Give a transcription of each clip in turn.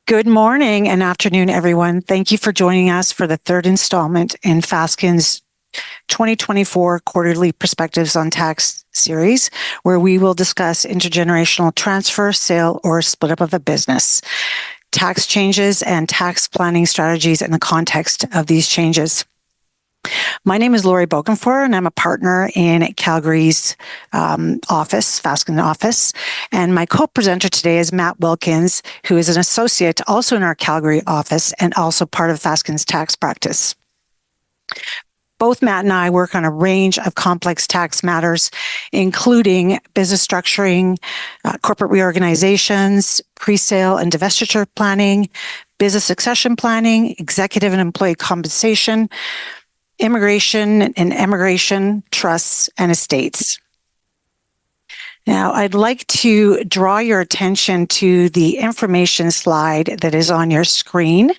Good morning and afternoon, everyone. Thank you for joining us for the third installment in Fasken's 2024 Quarterly Perspectives on Tax series, where we will discuss intergenerational transfer, sale, or split up of a business, tax changes, and tax planning strategies in the context of these changes. My name is Lori Bokenfohr, and I'm a partner in Calgary's Fasken office. And my co-presenter today is Matt Wilkins, who is an associate also in our Calgary office and also part of Fasken's tax practice. Both Matt and I work on a range of complex tax matters, including business structuring, corporate reorganizations, pre-sale and divestiture planning, business succession planning, executive and employee compensation, immigration and emigration, trusts, and estates. Now, I'd like to draw your attention to the information slide that is on your screen,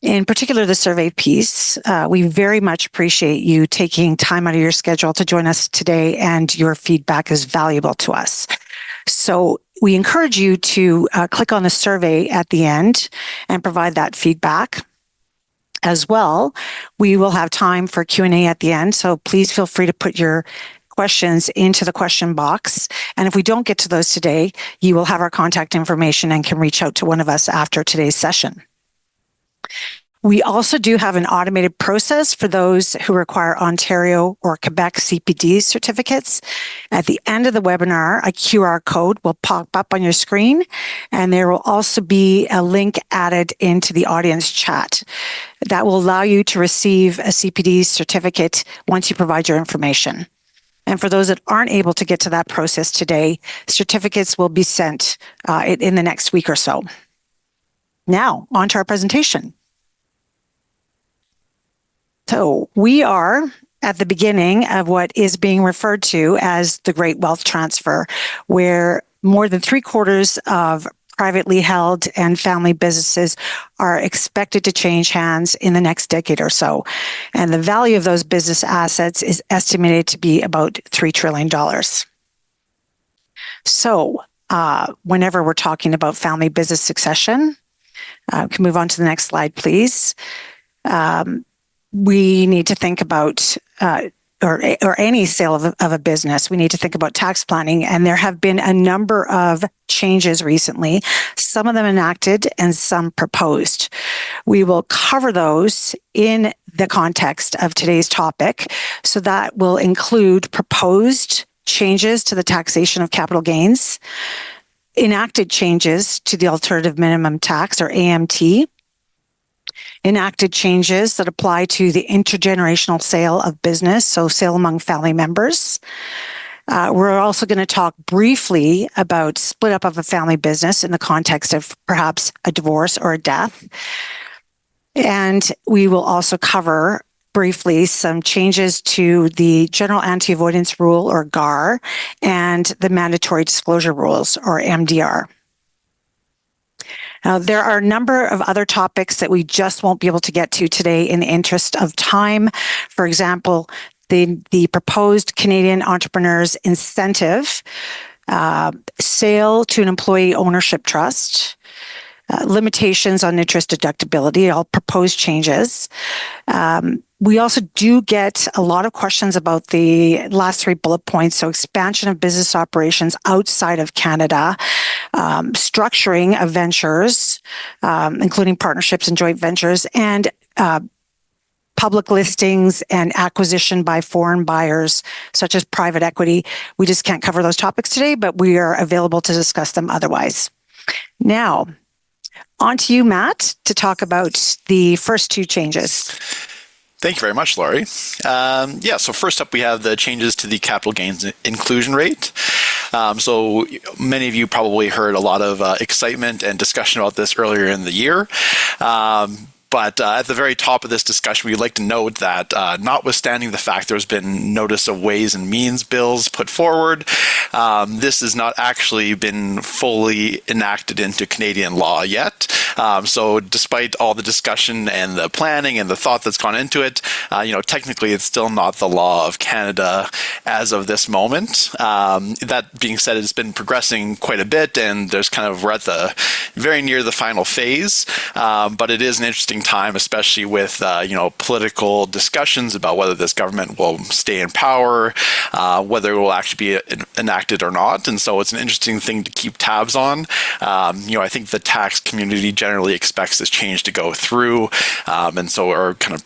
in particular the survey piece. We very much appreciate you taking time out of your schedule to join us today, and your feedback is valuable to us. So we encourage you to click on the survey at the end and provide that feedback. As well, we will have time for Q&A at the end, so please feel free to put your questions into the question box. And if we don't get to those today, you will have our contact information and can reach out to one of us after today's session. We also do have an automated process for those who require Ontario or Quebec CPD certificates. At the end of the webinar, a QR code will pop up on your screen, and there will also be a link added into the audience chat that will allow you to receive a CPD certificate once you provide your information. And for those that aren't able to get to that process today, certificates will be sent in the next week or so. Now, on to our presentation. So we are at the beginning of what is being referred to as the Great Wealth Transfer, where more than 3/4 of privately held and family businesses are expected to change hands in the next decade or so. And the value of those business assets is estimated to be about $3 trillion. So whenever we're talking about family business succession, can move on to the next slide, please. We need to think about, or any sale of a business, we need to think about tax planning. And there have been a number of changes recently, some of them enacted and some proposed. We will cover those in the context of today's topic. So that will include proposed changes to the taxation of capital gains, enacted changes to the alternative minimum tax or AMT, enacted changes that apply to the intergenerational sale of business, so sale among family members. We're also going to talk briefly about split up of a family business in the context of perhaps a divorce or a death. And we will also cover briefly some changes to the General Anti-Avoidance Rule, or GAR, and the Mandatory Disclosure Rules, or MDR. Now, there are a number of other topics that we just won't be able to get to today in the interest of time. For example, the proposed Canadian Entrepreneurs Incentive, sale to an employee ownership trust, limitations on interest deductibility, all proposed changes. We also do get a lot of questions about the last 3 bullet points. So expansion of business operations outside of Canada, structuring of ventures, including partnerships and joint ventures, and public listings and acquisition by foreign buyers, such as private equity. We just can't cover those topics today, but we are available to discuss them otherwise. Now, on to you, Matt, to talk about the first 2 changes. Thank you very much, Laurie. So first up, we have the changes to the capital gains inclusion rate. So many of you probably heard a lot of excitement and discussion about this earlier in the year. But at the very top of this discussion, we'd like to note that notwithstanding the fact there's been notice of Ways and Means bills put forward, this has not actually been fully enacted into Canadian law yet. So despite all the discussion and the planning and the thought that's gone into it, technically it's still not the law of Canada as of this moment. That being said, it's been progressing quite a bit, and we're at the very near the final phase. But it is an interesting time, especially with political discussions about whether this government will stay in power, whether it will actually be enacted or not. And so it's an interesting thing to keep tabs on. I think the tax community generally expects this change to go through, and so are kind of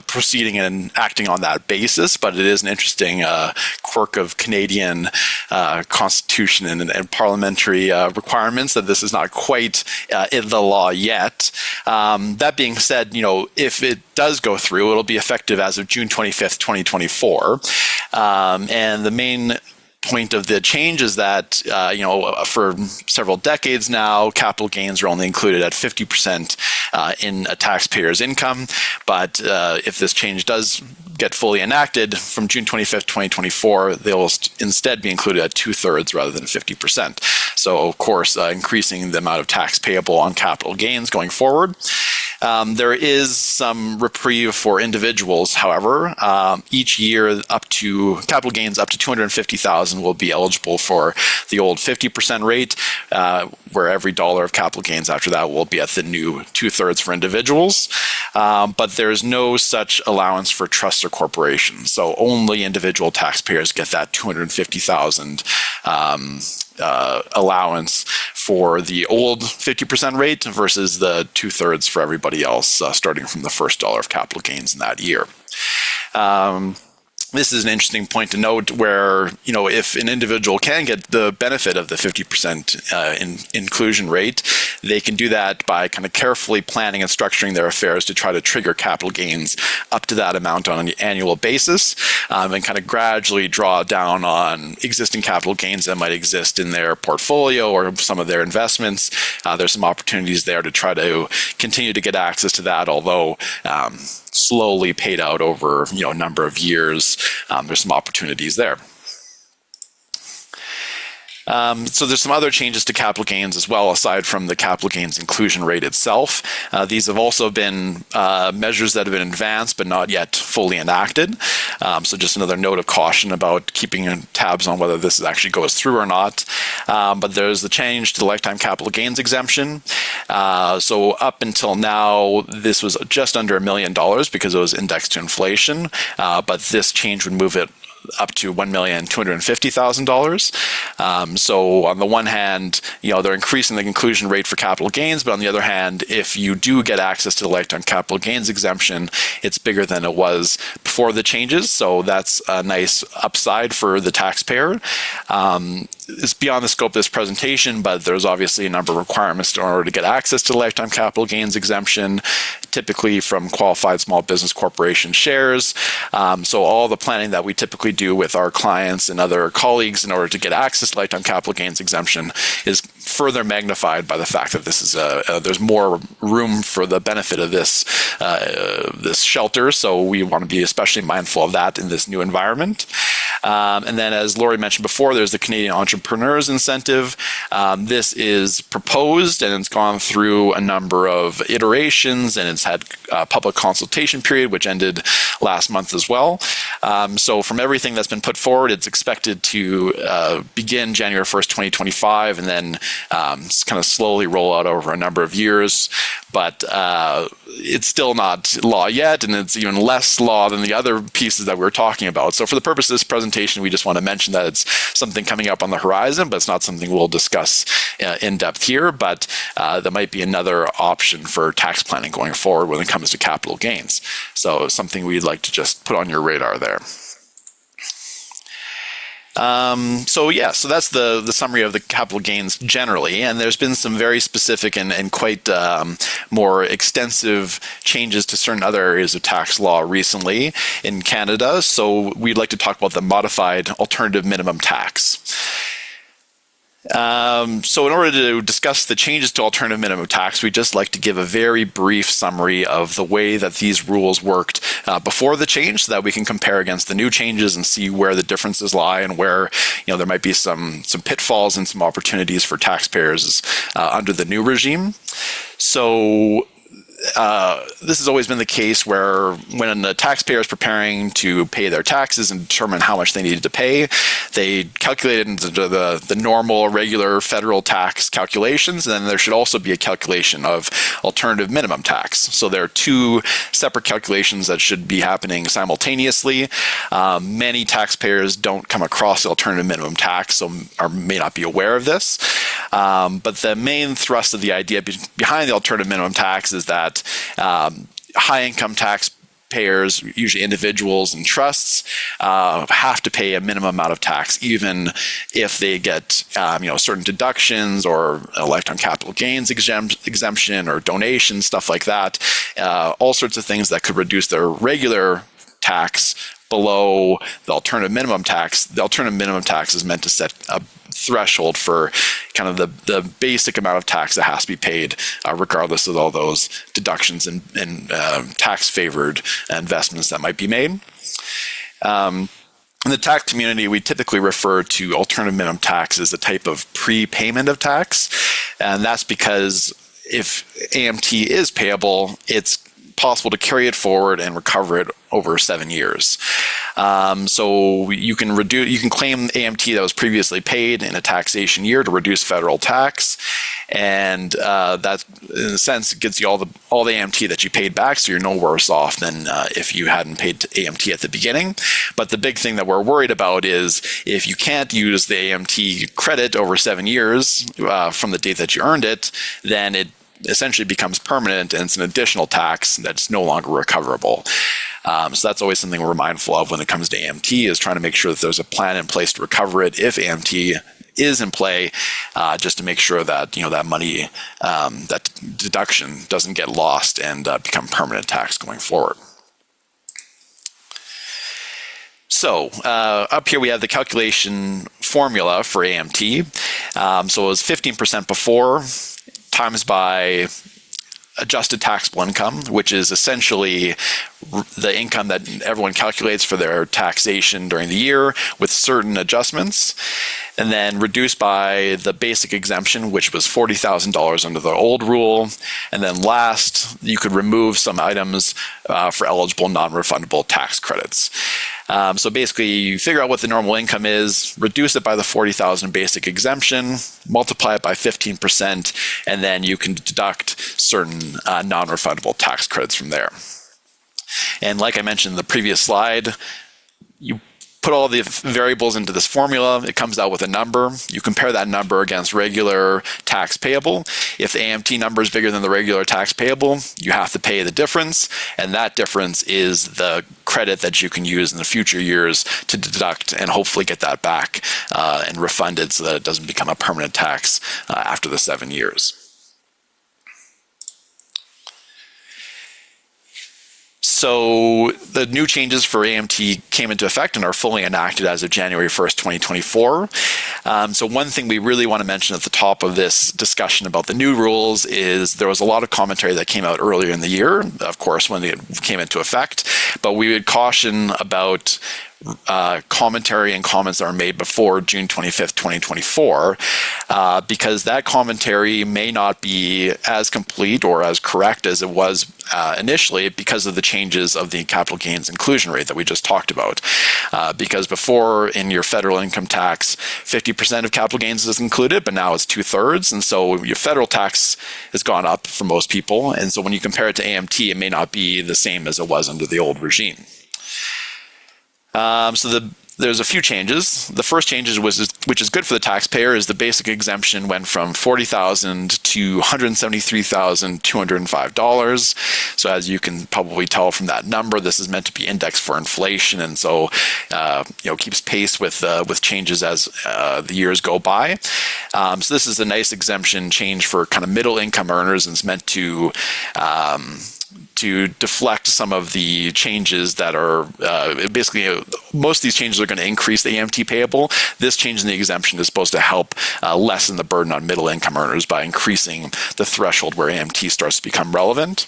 proceeding and acting on that basis. But it is an interesting quirk of Canadian constitution and parliamentary requirements that this is not quite in the law yet. That being said, if it does go through, it'll be effective as of June 25th, 2024. And the main point of the change is that, for several decades now, capital gains are only included at 50% in a taxpayer's income. But if this change does get fully enacted from June 25th, 2024, they will instead be included at 2/3 rather than 50%. So, of course, increasing the amount of tax payable on capital gains going forward. There is some reprieve for individuals, however. Each year, up to capital gains up to $250,000 will be eligible for the old 50% rate, where every dollar of capital gains after that will be at the new 2/3 for individuals. But there's no such allowance for trusts or corporations. So only individual taxpayers get that $250,000 allowance for the old 50% rate versus the 2/3 for everybody else, starting from the first dollar of capital gains in that year. This is an interesting point to note where, if an individual can get the benefit of the 50% inclusion rate, they can do that by kind of carefully planning and structuring their affairs to try to trigger capital gains up to that amount on an annual basis, and kind of gradually draw down on existing capital gains that might exist in their portfolio or some of their investments. There's some opportunities there to try to continue to get access to that, although slowly paid out over a number of years. There's some opportunities there. So there's some other changes to capital gains as well, aside from the capital gains inclusion rate itself. These have also been measures that have been advanced but not yet fully enacted. So just another note of caution about keeping tabs on whether this actually goes through or not. But there's the change to the lifetime capital gains exemption. So up until now, this was just under $1 million because it was indexed to inflation. But this change would move it up to $1,250,000. So on the one hand, they're increasing the inclusion rate for capital gains, but on the other hand, if you do get access to the lifetime capital gains exemption, it's bigger than it was before the changes. So that's a nice upside for the taxpayer. It's beyond the scope of this presentation, but there's obviously a number of requirements in order to get access to the lifetime capital gains exemption, typically from qualified small business corporation shares. So all the planning that we typically do with our clients and other colleagues in order to get access to lifetime capital gains exemption is further magnified by the fact that this is there's more room for the benefit of this shelter. So we want to be especially mindful of that in this new environment. And then, as Laurie mentioned before, there's the Canadian Entrepreneurs Incentive. This is proposed and it's gone through a number of iterations, and it's had a public consultation period, which ended last month as well. So from everything that's been put forward, it's expected to begin January 1st, 2025, and then kind of slowly roll out over a number of years. But it's still not law yet, and it's even less law than the other pieces that we're talking about. So for the purpose of this presentation, we just want to mention that it's something coming up on the horizon, but it's not something we'll discuss in depth here. But that might be another option for tax planning going forward when it comes to capital gains. So something we'd like to just put on your radar there. So that's the summary of the capital gains generally, and there's been some very specific and quite more extensive changes to certain other areas of tax law recently in Canada. So we'd like to talk about the modified alternative minimum tax. So in order to discuss the changes to alternative minimum tax, we'd just like to give a very brief summary of the way that these rules worked before the change, so that we can compare against the new changes and see where the differences lie and where there might be some pitfalls and some opportunities for taxpayers under the new regime. So this has always been the case where when the taxpayer is preparing to pay their taxes and determine how much they needed to pay, they calculate it into the normal, regular federal tax calculations, and then there should also be a calculation of alternative minimum tax. So there are two separate calculations that should be happening simultaneously. Many taxpayers don't come across the alternative minimum tax, so may not be aware of this. But the main thrust of the idea behind the alternative minimum tax is that high-income taxpayers, usually individuals and trusts, have to pay a minimum amount of tax, even if they get certain deductions or a lifetime capital gains exemption or donations, stuff like that. All sorts of things that could reduce their regular tax below the alternative minimum tax. The alternative minimum tax is meant to set a threshold for kind of the basic amount of tax that has to be paid, regardless of all those deductions and tax favored investments that might be made. In the tax community, we typically refer to alternative minimum tax as a type of prepayment of tax. And that's because if AMT is payable, it's possible to carry it forward and recover it over 7 years. So you can claim AMT that was previously paid in a taxation year to reduce federal tax, and that, in a sense, gets you all the AMT that you paid back, so you're no worse off than if you hadn't paid AMT at the beginning. But the big thing that we're worried about is if you can't use the AMT credit over 7 years from the date that you earned it, then it essentially becomes permanent, and it's an additional tax that's no longer recoverable. So that's always something we're mindful of when it comes to AMT, is trying to make sure that there's a plan in place to recover it if AMT is in play, just to make sure that that money, that deduction, doesn't get lost and become permanent tax going forward. So up here we have the calculation formula for AMT. So it was 15% before, times by adjusted taxable income, which is essentially the income that everyone calculates for their taxation during the year with certain adjustments, and then reduced by the basic exemption, which was $40,000 under the old rule. And then last, you could remove some items for eligible non-refundable tax credits. So basically, you figure out what the normal income is, reduce it by the $40,000 basic exemption, multiply it by 15%, and then you can deduct certain non-refundable tax credits from there. And like I mentioned in the previous slide, you put all the variables into this formula, it comes out with a number. You compare that number against regular tax payable. If the AMT number is bigger than the regular tax payable, you have to pay the difference, and that difference is the credit that you can use in the future years to deduct and hopefully get that back and refunded so that it doesn't become a permanent tax after the 7 years. So the new changes for AMT came into effect and are fully enacted as of January 1st, 2024. So one thing we really want to mention at the top of this discussion about the new rules is there was a lot of commentary that came out earlier in the year, of course, when it came into effect, but we would caution about commentary and comments that are made before June 25th, 2024, because that commentary may not be as complete or as correct as it was initially because of the changes of the capital gains inclusion rate that we just talked about. Because before, in your federal income tax, 50% of capital gains is included, but now it's 2/3. And so your federal tax has gone up for most people. And so when you compare it to AMT, it may not be the same as it was under the old regime. There's a few changes. The first changes which is good for the taxpayer, is the basic exemption went from $40,000 to $173,205. So as you can probably tell from that number, this is meant to be indexed for inflation, and so keeps pace with changes as the years go by. So this is a nice exemption change for kind of middle income earners, and it's meant to deflect some of the changes that are basically most of these changes are going to increase the AMT payable. This change in the exemption is supposed to help lessen the burden on middle income earners by increasing the threshold where AMT starts to become relevant.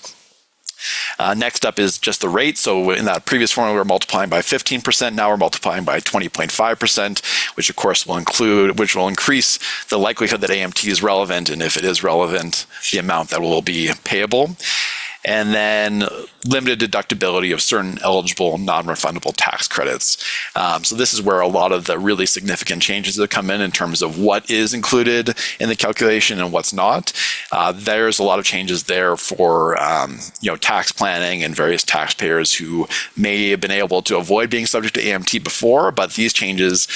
Next up is just the rate. So in that previous formula, we were multiplying by 15%. Now we're multiplying by 20.5%, which of course will increase the likelihood that AMT is relevant, and if it is relevant, the amount that will be payable. And then limited deductibility of certain eligible non-refundable tax credits. So this is where a lot of the really significant changes that come in terms of what is included in the calculation and what's not. There's a lot of changes there for tax planning and various taxpayers who may have been able to avoid being subject to AMT before, but these changes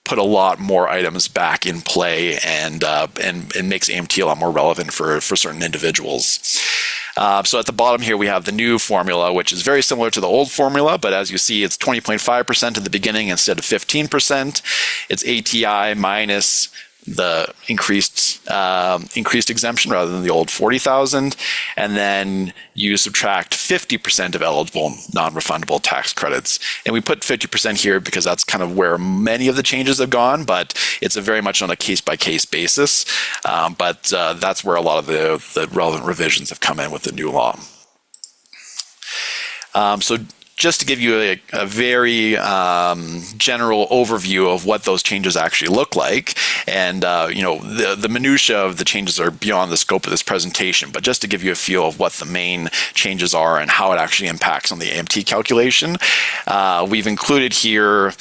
put a lot more items back in play and makes AMT a lot more relevant for certain individuals. So at the bottom here, we have the new formula, which is very similar to the old formula, but as you see, it's 20.5% at the beginning instead of 15%. It's ATI minus the increased exemption rather than the old 40,000, and then you subtract 50% of eligible non-refundable tax credits. And we put 50% here because that's kind of where many of the changes have gone, but it's a very much on a case-by-case basis. But that's where a lot of the relevant revisions have come in with the new law. So just to give you a very general overview of what those changes actually look like, and the minutia of the changes are beyond the scope of this presentation, but just to give you a feel of what the main changes are and how it actually impacts on the AMT calculation, we've included here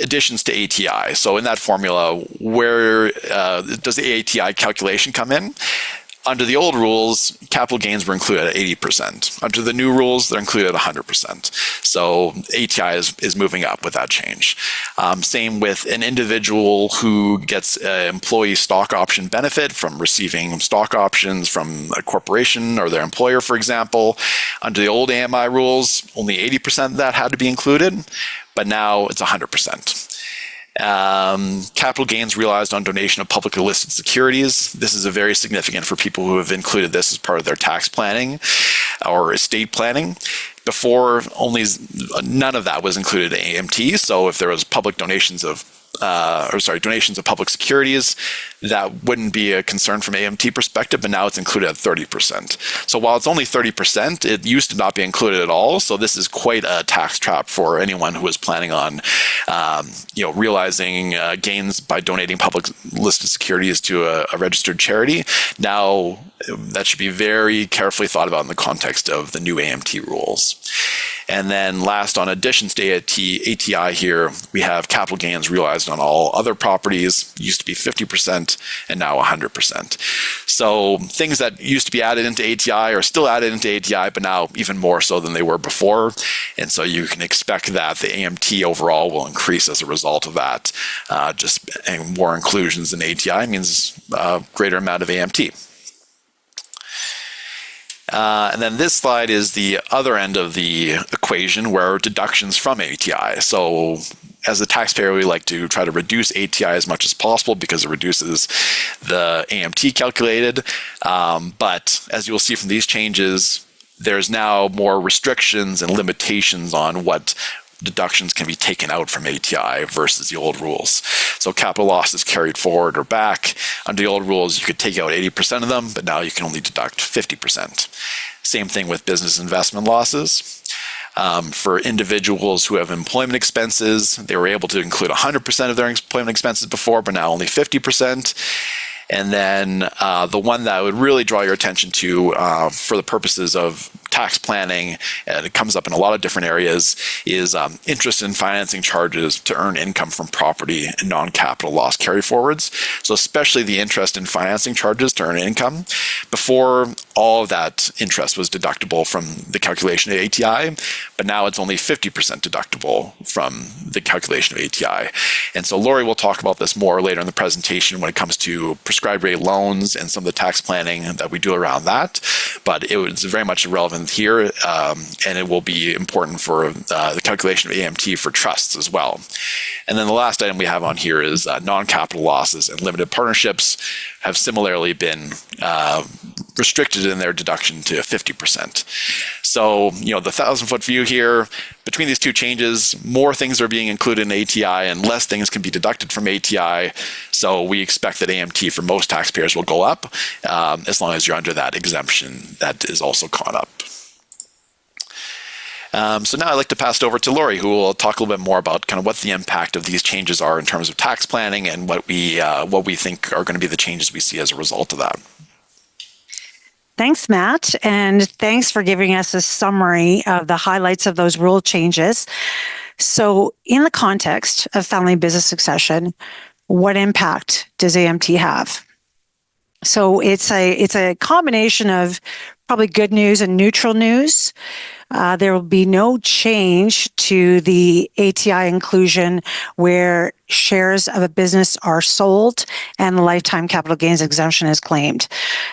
additions to ATI. So in that formula, where does the ATI calculation come in? Under the old rules, capital gains were included at 80%. Under the new rules, they're included at 100%. So ATI is moving up with that change. Same with an individual who gets an employee stock option benefit from receiving stock options from a corporation or their employer, for example. Under the old AMI rules, only 80% of that had to be included, but now it's 100%. Capital gains realized on donation of publicly listed securities. This is very significant for people who have included this as part of their tax planning or estate planning. Before, none of that was included in AMT. So if there was public donations of donations of public securities, that wouldn't be a concern from AMT perspective, but now it's included at 30%. So while it's only 30%, it used to not be included at all. So this is quite a tax trap for anyone who is planning on, realizing gains by donating public listed securities to a registered charity. Now that should be very carefully thought about in the context of the new AMT rules. And then last, on additions to ATI here, we have capital gains realized on all other properties. Used to be 50% and now 100%. So things that used to be added into ATI are still added into ATI, but now even more so than they were before. And so you can expect that the AMT overall will increase as a result of that. Just more inclusions in ATI means a greater amount of AMT. And then this slide is the other end of the equation, where deductions from ATI. So as a taxpayer, we like to try to reduce ATI as much as possible because it reduces the AMT calculated. But as you'll see from these changes, there's now more restrictions and limitations on what deductions can be taken out from ATI versus the old rules. So capital losses carried forward or back. Under the old rules, you could take out 80% of them, but now you can only deduct 50%. Same thing with business investment losses. For individuals who have employment expenses, they were able to include 100% of their employment expenses before, but now only 50%. And then the one that I would really draw your attention to for the purposes of tax planning, and it comes up in a lot of different areas, is interest and financing charges to earn income from property and non-capital loss carryforwards. So especially the interest and financing charges to earn income. Before, all of that interest was deductible from the calculation of ATI, but now it's only 50% deductible from the calculation of ATI. And so Lori will talk about this more later in the presentation when it comes to prescribed rate loans and some of the tax planning that we do around that. But it was very much relevant here, and it will be important for the calculation of AMT for trusts as well. And then the last item we have on here is non-capital losses, and limited partnerships have similarly been restricted in their deduction to 50%. So, the 1,000-foot view here, between these two changes, more things are being included in ATI and less things can be deducted from ATI. So we expect that AMT for most taxpayers will go up as long as you're under that exemption that is also caught up. So now I'd like to pass it over to Lori, who will talk a little bit more about kind of what the impact of these changes are in terms of tax planning and what we think are going to be the changes we see as a result of that. Thanks, Matt, and thanks for giving us a summary of the highlights of those rule changes. So in the context of family business succession, what impact does AMT have? So it's a combination of probably good news and neutral news. There will be no change to the ATI inclusion where shares of a business are sold and the lifetime capital gains exemption is claimed.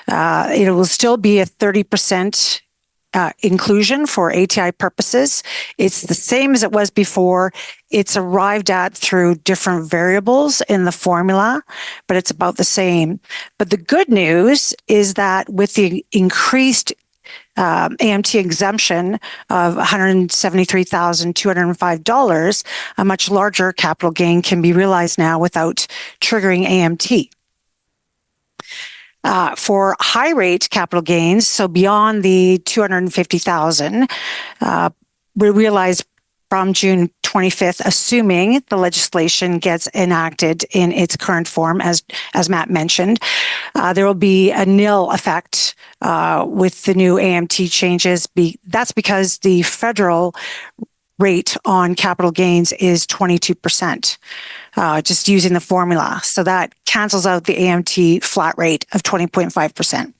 It will still be a 30% inclusion for ATI purposes. It's the same as it was before. It's arrived at through different variables in the formula, but it's about the same. But the good news is that with the increased AMT exemption of $173,205, a much larger capital gain can be realized now without triggering AMT. For high rate capital gains, so beyond the $250,000, we realize from June 25th, assuming the legislation gets enacted in its current form, as Matt mentioned, there will be a nil effect with the new AMT changes. That's because the federal rate on capital gains is 22%, just using the formula. So that cancels out the AMT flat rate of 20.5%.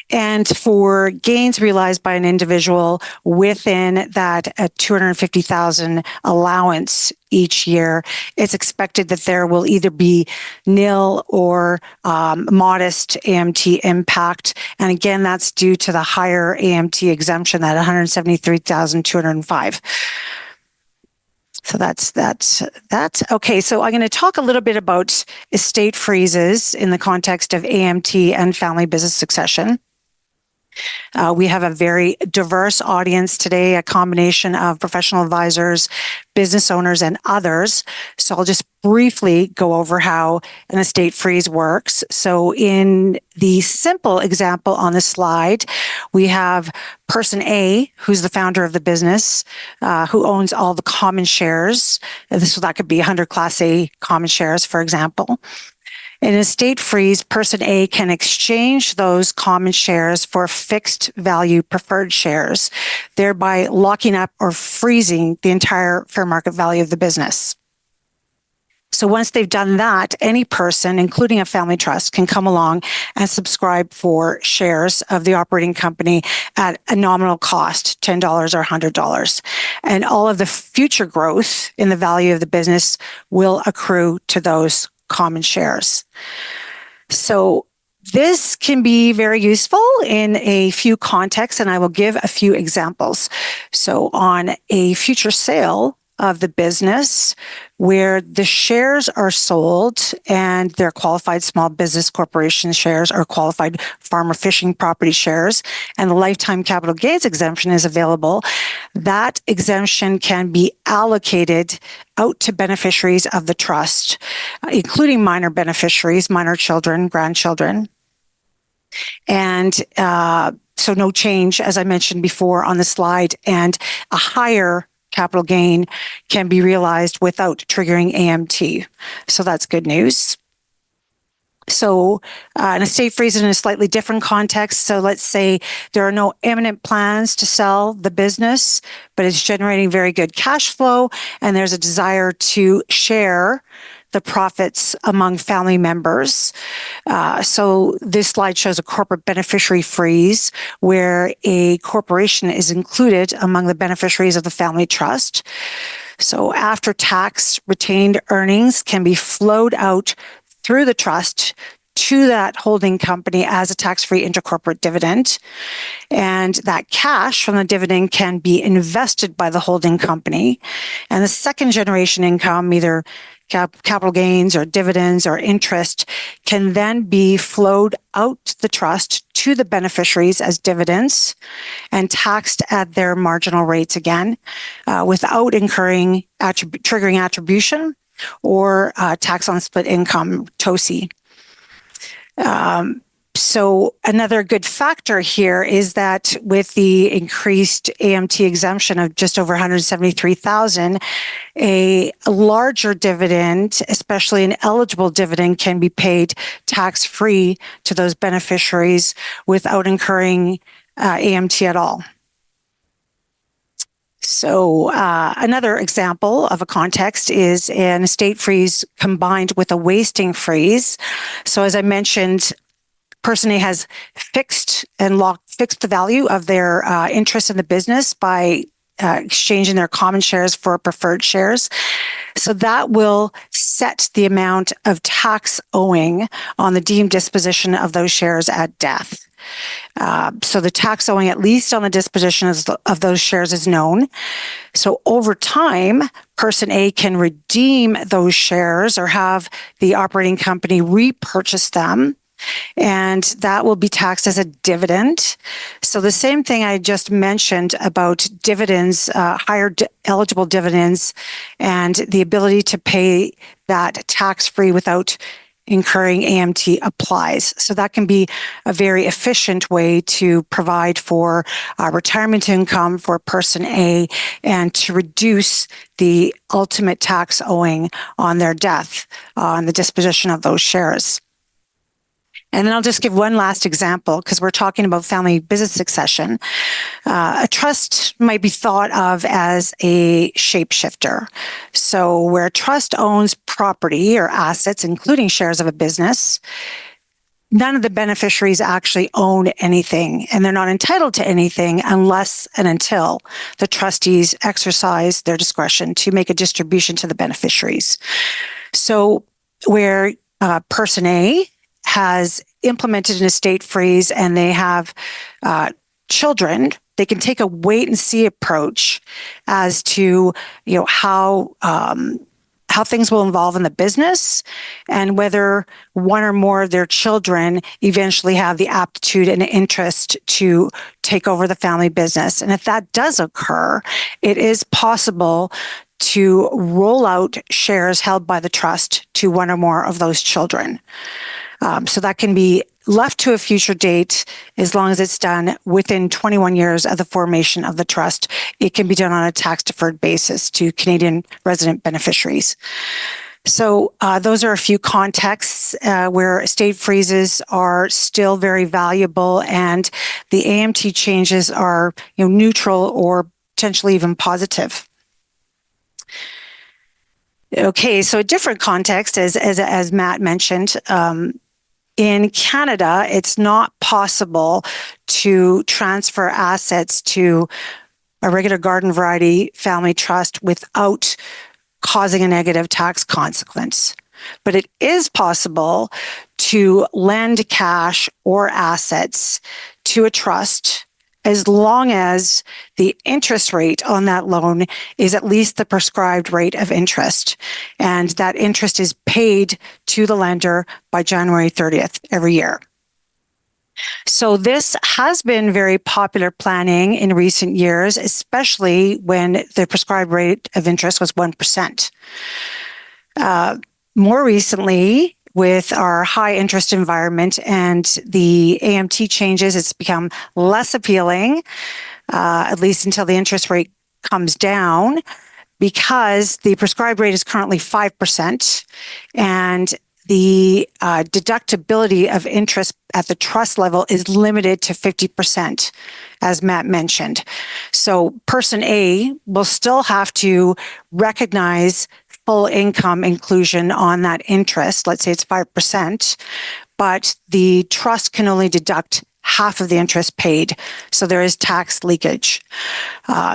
And for gains realized by an individual within that $250,000 allowance each year, it's expected that there will either be nil or modest AMT impact. And again, that's due to the higher AMT exemption, that $173,205. So that's okay. So I'm going to talk a little bit about estate freezes in the context of AMT and family business succession. We have a very diverse audience today, a combination of professional advisors, business owners, and others. So I'll just briefly go over how an estate freeze works. So in the simple example on the slide, we have person A, who's the founder of the business, who owns all the common shares. That could be 100 Class A common shares, for example. In an estate freeze, person A can exchange those common shares for fixed value preferred shares, thereby locking up or freezing the entire fair market value of the business. So once they've done that, any person, including a family trust, can come along and subscribe for shares of the operating company at a nominal cost, $10 or $100. And all of the future growth in the value of the business will accrue to those common shares. So this can be very useful in a few contexts, and I will give a few examples. So on a future sale of the business where the shares are sold and they're qualified small business corporation shares or qualified farmer fishing property shares, and the lifetime capital gains exemption is available, that exemption can be allocated out to beneficiaries of the trust, including minor beneficiaries, minor children, grandchildren. And so no change, as I mentioned before on the slide, and a higher capital gain can be realized without triggering AMT. So that's good news. So an estate freeze is in a slightly different context. So let's say there are no imminent plans to sell the business, but it's generating very good cash flow, and there's a desire to share the profits among family members. So this slide shows a corporate beneficiary freeze where a corporation is included among the beneficiaries of the family trust. So after tax, retained earnings can be flowed out through the trust to that holding company as a tax-free intercorporate dividend. And that cash from the dividend can be invested by the holding company. And the second generation income, either capital gains or dividends or interest, can then be flowed out the trust to the beneficiaries as dividends and taxed at their marginal rates again, without incurring triggering attribution or tax on split income, TOSI. So another good factor here is that with the increased AMT exemption of just over 173,000, a larger dividend, especially an eligible dividend, can be paid tax-free to those beneficiaries without incurring AMT at all. So another example of a context is an estate freeze combined with a wasting freeze. So as I mentioned, person A has fixed the value of their interest in the business by exchanging their common shares for preferred shares. So that will set the amount of tax owing on the deemed disposition of those shares at death. So the tax owing, at least on the disposition of those shares, is known. So over time, person A can redeem those shares or have the operating company repurchase them, and that will be taxed as a dividend. So the same thing I just mentioned about dividends, higher eligible dividends, and the ability to pay that tax-free without incurring AMT applies. So that can be a very efficient way to provide for retirement income for person A and to reduce the ultimate tax owing on their death on the disposition of those shares. And then I'll just give one last example because we're talking about family business succession. A trust might be thought of as a shapeshifter. So where a trust owns property or assets, including shares of a business, none of the beneficiaries actually own anything, and they're not entitled to anything unless and until the trustees exercise their discretion to make a distribution to the beneficiaries. So where person A has implemented an estate freeze and they have children, they can take a wait and see approach as to how things will evolve in the business and whether one or more of their children eventually have the aptitude and interest to take over the family business. And if that does occur, it is possible to roll out shares held by the trust to one or more of those children. So that can be left to a future date as long as it's done within 21 years of the formation of the trust. It can be done on a tax-deferred basis to Canadian resident beneficiaries. So those are a few contexts where estate freezes are still very valuable and the AMT changes are neutral or potentially even positive. Okay, so a different context, as Matt mentioned, in Canada, it's not possible to transfer assets to a regular garden variety family trust without causing a negative tax consequence. But it is possible to lend cash or assets to a trust as long as the interest rate on that loan is at least the prescribed rate of interest. And that interest is paid to the lender by January 30th every year. So this has been very popular planning in recent years, especially when the prescribed rate of interest was 1%. More recently, with our high interest environment and the AMT changes, it's become less appealing, at least until the interest rate comes down, because the prescribed rate is currently 5% and the deductibility of interest at the trust level is limited to 50%, as Matt mentioned. So person A will still have to recognize full income inclusion on that interest. Let's say it's 5%, but the trust can only deduct half of the interest paid. So there is tax leakage.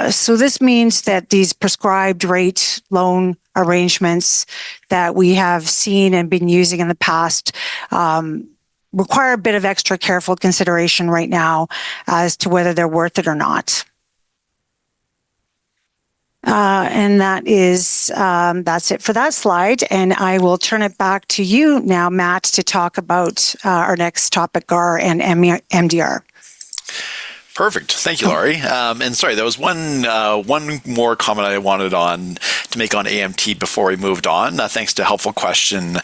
So this means that these prescribed rate loan arrangements that we have seen and been using in the past require a bit of extra careful consideration right now as to whether they're worth it or not. And that's it for that slide. And I will turn it back to you now, Matt, to talk about our next topic, GAR and MDR. Perfect. Thank you, Laurie. And sorry, there was one more comment I wanted to make on AMT before we moved on. Thanks to a helpful question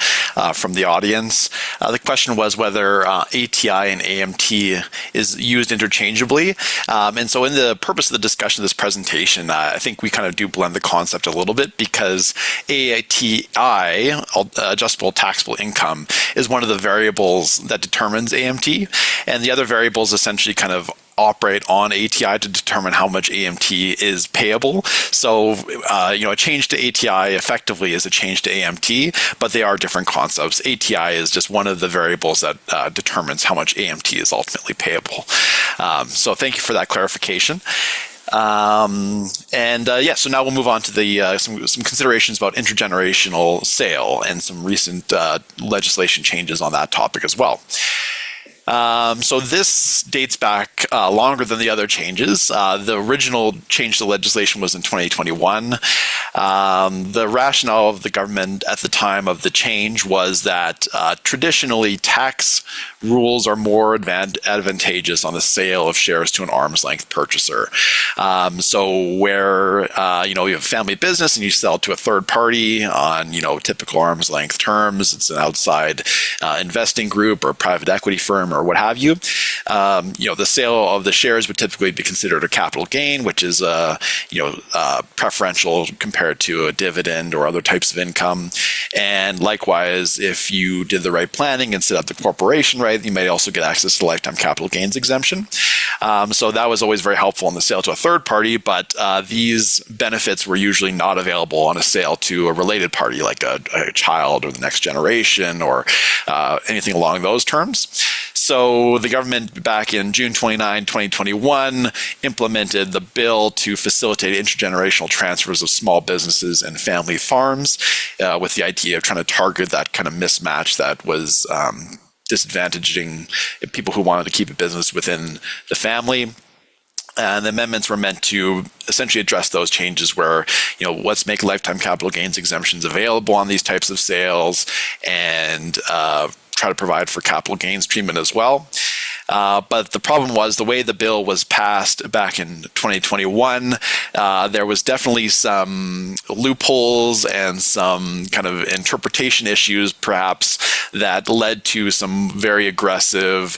from the audience. The question was whether ATI and AMT is used interchangeably. And so in the purpose of the discussion of this presentation, I think we kind of do blend the concept a little bit, because ATI, adjustable taxable income, is one of the variables that determines AMT. And the other variables essentially kind of operate on ATI to determine how much AMT is payable. So, a change to ATI effectively is a change to AMT, but they are different concepts. ATI is just one of the variables that determines how much AMT is ultimately payable. So thank you for that clarification. So now we'll move on to the some considerations about intergenerational sale and some recent legislation changes on that topic as well. So this dates back longer than the other changes. The original change to legislation was in 2021. The rationale of the government at the time of the change was that traditionally tax rules are more advantageous on the sale of shares to an arm's length purchaser. So where you have a family business and you sell to a third party on typical arm's length terms, it's an outside investing group or private equity firm or what have you. The sale of the shares would typically be considered a capital gain, which is preferential compared to a dividend or other types of income. And likewise, if you did the right planning and set up the corporation right, you may also get access to lifetime capital gains exemption. So that was always very helpful in the sale to a third party, but these benefits were usually not available on a sale to a related party, like a child or the next generation or anything along those terms. So the government back in June 29, 2021 implemented the bill to facilitate intergenerational transfers of small businesses and family farms with the idea of trying to target that kind of mismatch that was disadvantaging people who wanted to keep a business within the family. And the amendments were meant to essentially address those changes where, let's make lifetime capital gains exemptions available on these types of sales and try to provide for capital gains treatment as well. But the problem was the way the bill was passed back in 2021, there was definitely some loopholes and some kind of interpretation issues, perhaps, that led to some very aggressive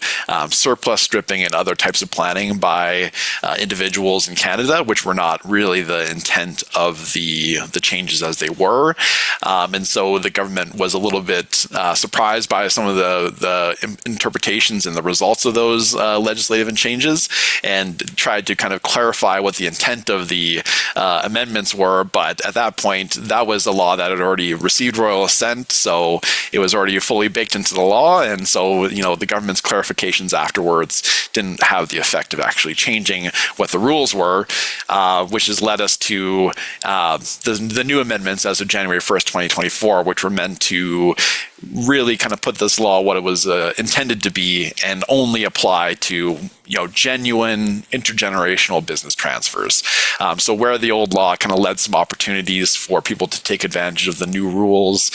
surplus stripping and other types of planning by individuals in Canada, which were not really the intent of the changes as they were. And so the government was a little bit surprised by some of the interpretations and the results of those legislative changes, and tried to kind of clarify what the intent of the amendments were. But at that point, that was a law that had already received royal assent, so it was already fully baked into the law. And so, the government's clarifications afterwards didn't have the effect of actually changing what the rules were, which has led us to the new amendments as of January 1st, 2024, which were meant to really kind of put this law what it was intended to be and only apply to genuine intergenerational business transfers. So where the old law kind of led some opportunities for people to take advantage of the new rules,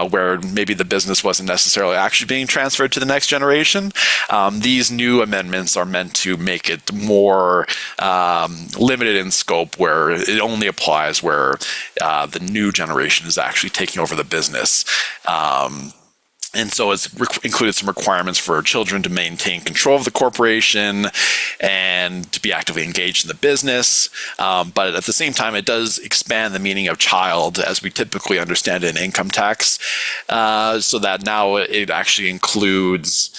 where maybe the business wasn't necessarily actually being transferred to the next generation, these new amendments are meant to make it more limited in scope, where it only applies where the new generation is actually taking over the business. And so it's included some requirements for children to maintain control of the corporation and to be actively engaged in the business. But at the same time, it does expand the meaning of child as we typically understand it in income tax, so that now it actually includes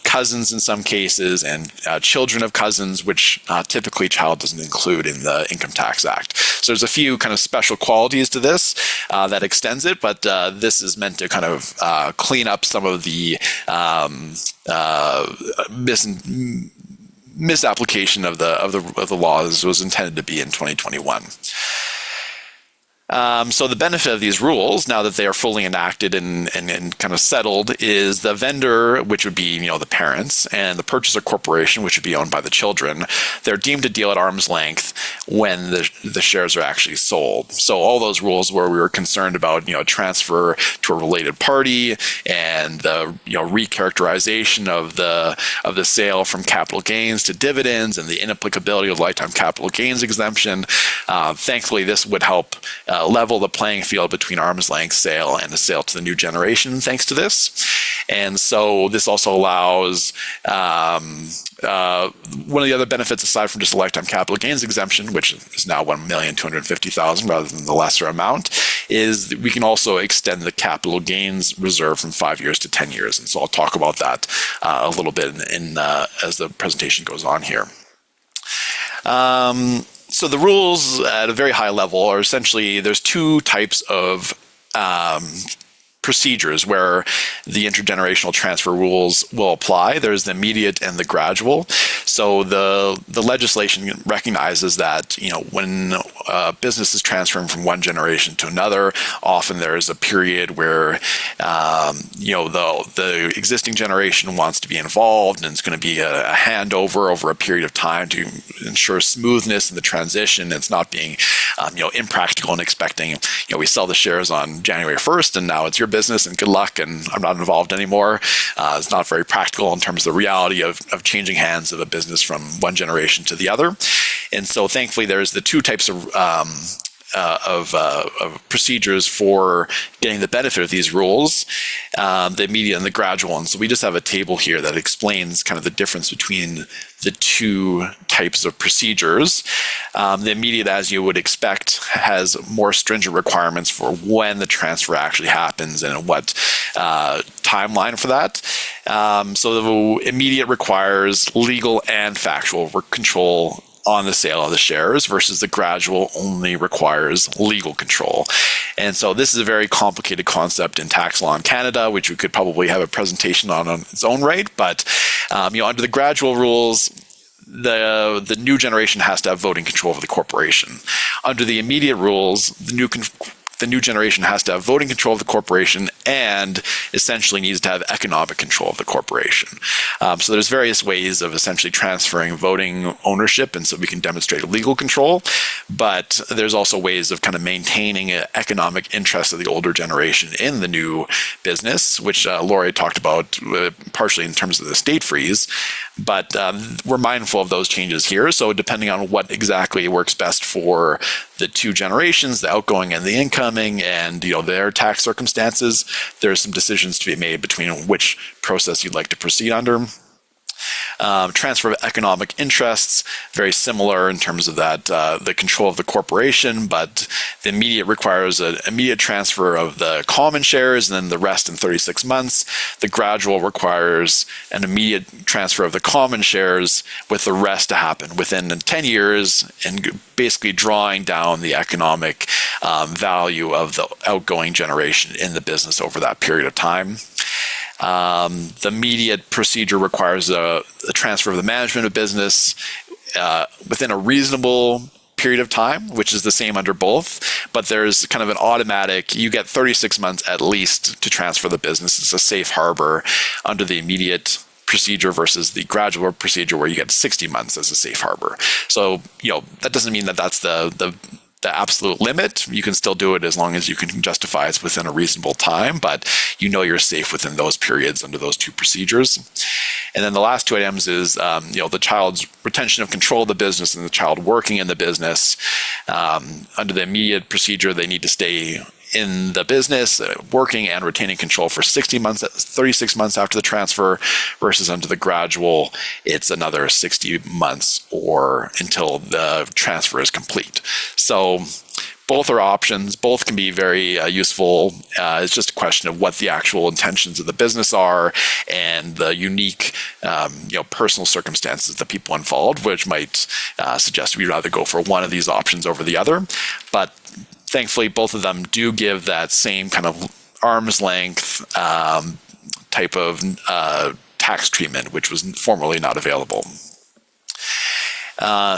cousins in some cases and children of cousins, which typically child doesn't include in the Income Tax Act. So there's a few kind of special qualities to this that extends it, but this is meant to kind of clean up some of the misapplication of the laws was intended to be in 2021. So the benefit of these rules, now that they are fully enacted and kind of settled, is the vendor, which would be the parents, and the purchaser corporation, which would be owned by the children. They're deemed to deal at arm's length when the shares are actually sold. So all those rules where we were concerned about transfer to a related party and the recharacterization of the sale from capital gains to dividends and the inapplicability of lifetime capital gains exemption. Thankfully, this would help level the playing field between arm's length sale and the sale to the new generation, thanks to this. And so this also allows one of the other benefits, aside from just a lifetime capital gains exemption, which is now $1,250,000 rather than the lesser amount, is that we can also extend the capital gains reserve from 5 years to 10 years. And so I'll talk about that a little bit as the presentation goes on here. So the rules at a very high level are essentially, there's two types of procedures where the intergenerational transfer rules will apply. There's the immediate and the gradual. So the legislation recognizes that when a business is transferring from one generation to another, often there is a period where the existing generation wants to be involved, and it's going to be a handover over a period of time to ensure smoothness in the transition. It's not being impractical and expecting we sell the shares on January 1st and now it's your business and good luck and I'm not involved anymore. It's not very practical in terms of the reality of changing hands of a business from one generation to the other. And so thankfully there's the two types of procedures for getting the benefit of these rules, the immediate and the gradual. And so we just have a table here that explains kind of the difference between the two types of procedures. The immediate, as you would expect, has more stringent requirements for when the transfer actually happens and what timeline for that. So the immediate requires legal and factual control on the sale of the shares, versus the gradual only requires legal control. And so this is a very complicated concept in tax law in Canada, which we could probably have a presentation on its own right. But under the gradual rules, the new generation has to have voting control of the corporation. Under the immediate rules, the new generation has to have voting control of the corporation and essentially needs to have economic control of the corporation. So there's various ways of essentially transferring voting ownership, and so we can demonstrate legal control, but there's also ways of kind of maintaining an economic interest of the older generation in the new business, which Laurie talked about partially in terms of the state freeze, but we're mindful of those changes here. So depending on what exactly works best for the two generations, the outgoing and the incoming, and their tax circumstances, there's some decisions to be made between which process you'd like to proceed under. Transfer of economic interests, very similar in terms of that, the control of the corporation, but the immediate requires an immediate transfer of the common shares and then the rest in 36 months. The gradual requires an immediate transfer of the common shares with the rest to happen within 10 years and basically drawing down the economic value of the outgoing generation in the business over that period of time. The immediate procedure requires a transfer of the management of business within a reasonable period of time, which is the same under both, but there's kind of an automatic, you get 36 months at least to transfer the business. It's a safe harbor under the immediate procedure versus the gradual procedure where you get 60 months as a safe harbor. So, that doesn't mean that that's the absolute limit. You can still do it as long as you can justify it's within a reasonable time, but you're safe within those periods under those two procedures. And then the last two items is, the child's retention of control of the business and the child working in the business. Under the immediate procedure, they need to stay in the business, working and retaining control for 36 months after the transfer, versus under the gradual, it's another 60 months or until the transfer is complete. So both are options. Both can be very useful. It's just a question of what the actual intentions of the business are and the unique, personal circumstances of the people involved, which might suggest we'd rather go for one of these options over the other. But thankfully, both of them do give that same kind of arm's length type of tax treatment, which was formerly not available.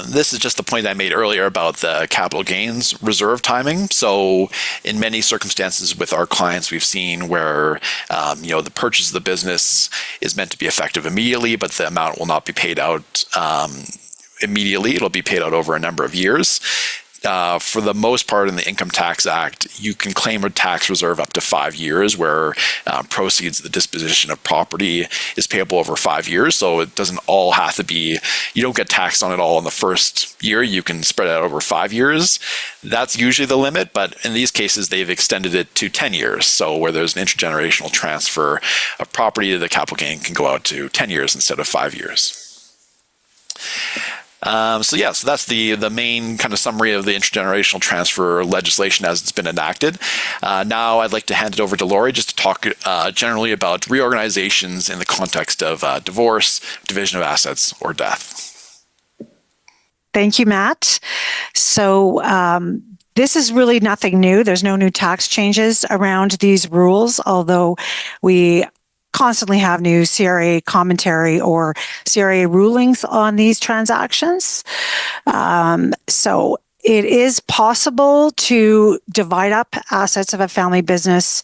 This is just the point I made earlier about the capital gains reserve timing. So in many circumstances with our clients, we've seen where, the purchase of the business is meant to be effective immediately, but the amount will not be paid out immediately. It'll be paid out over a number of years. For the most part in the Income Tax Act, you can claim a tax reserve up to 5 years where proceeds of the disposition of property is payable over 5 years. So it doesn't all have to be, you don't get taxed on it all in the first year. You can spread it out over 5 years. That's usually the limit, but in these cases, they've extended it to 10 years. So where there's an intergenerational transfer of property, the capital gain can go out to 10 years instead of 5 years. So that's the main kind of summary of the intergenerational transfer legislation as it's been enacted. Now I'd like to hand it over to Laurie just to talk generally about reorganizations in the context of divorce, division of assets, or death. Thank you, Matt. So this is really nothing new. There's no new tax changes around these rules, although we constantly have new CRA commentary or CRA rulings on these transactions. So it is possible to divide up assets of a family business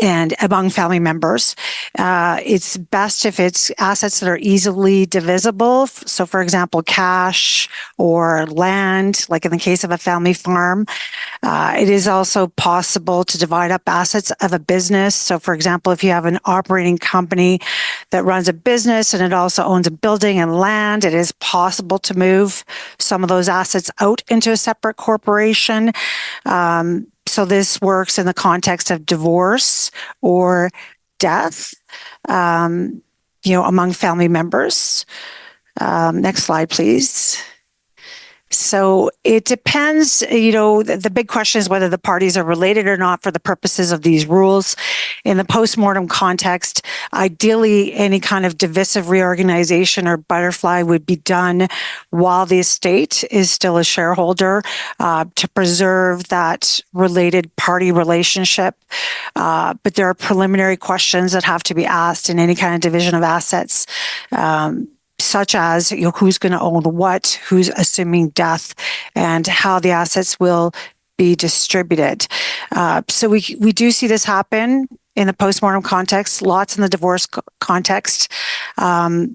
and among family members. It's best if it's assets that are easily divisible. So for example, cash or land, like in the case of a family farm. It is also possible to divide up assets of a business. So for example, if you have an operating company that runs a business and it also owns a building and land, it is possible to move some of those assets out into a separate corporation. So this works in the context of divorce or death, among family members. Next slide, please. So it depends, the big question is whether the parties are related or not for the purposes of these rules. In the postmortem context, ideally, any kind of divisive reorganization or butterfly would be done while the estate is still a shareholder to preserve that related party relationship. But there are preliminary questions that have to be asked in any kind of division of assets. Such as who's going to own what, who's assuming death, and how the assets will be distributed. So we do see this happen in the postmortem context, lots in the divorce context. A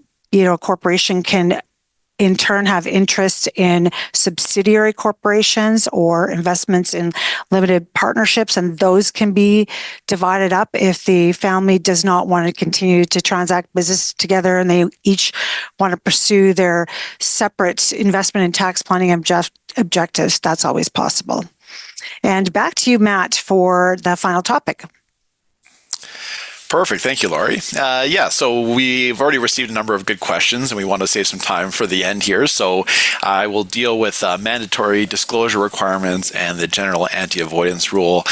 corporation can in turn have interest in subsidiary corporations or investments in limited partnerships, and those can be divided up if the family does not want to continue to transact business together and they each want to pursue their separate investment and tax planning objectives. That's always possible. And back to you, Matt, for the final topic. Perfect. Thank you, Laurie. So we've already received a number of good questions and we want to save some time for the end here. So I will deal with mandatory disclosure requirements and the general anti-avoidance rule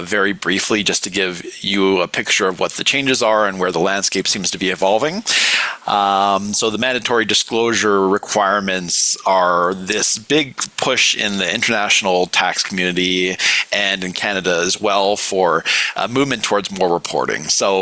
very briefly, just to give you a picture of what the changes are and where the landscape seems to be evolving. So the mandatory disclosure requirements are this big push in the international tax community and in Canada as well for movement towards more reporting. So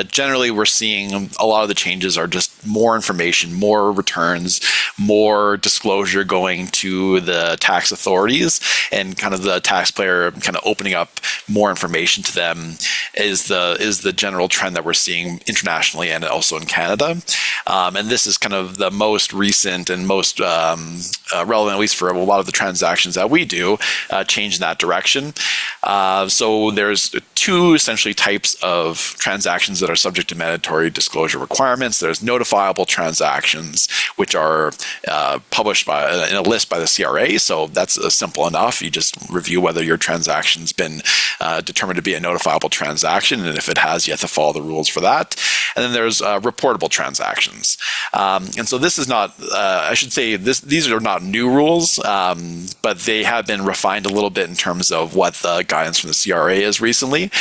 generally, we're seeing a lot of the changes are just more information, more returns, more disclosure going to the tax authorities, and kind of the taxpayer kind of opening up more information to them is the general trend that we're seeing internationally and also in Canada. And this is kind of the most recent and most relevant, at least for a lot of the transactions that we do, change in that direction. So there's two essentially types of transactions that are subject to mandatory disclosure requirements. There's notifiable transactions, which are published in a list by the CRA. So that's simple enough. You just review whether your transaction's been determined to be a notifiable transaction, and if it has, you have to follow the rules for that. And then there's reportable transactions. And so this is not, I should say, these are not new rules, but they have been refined a little bit in terms of what the guidance from the CRA is recently.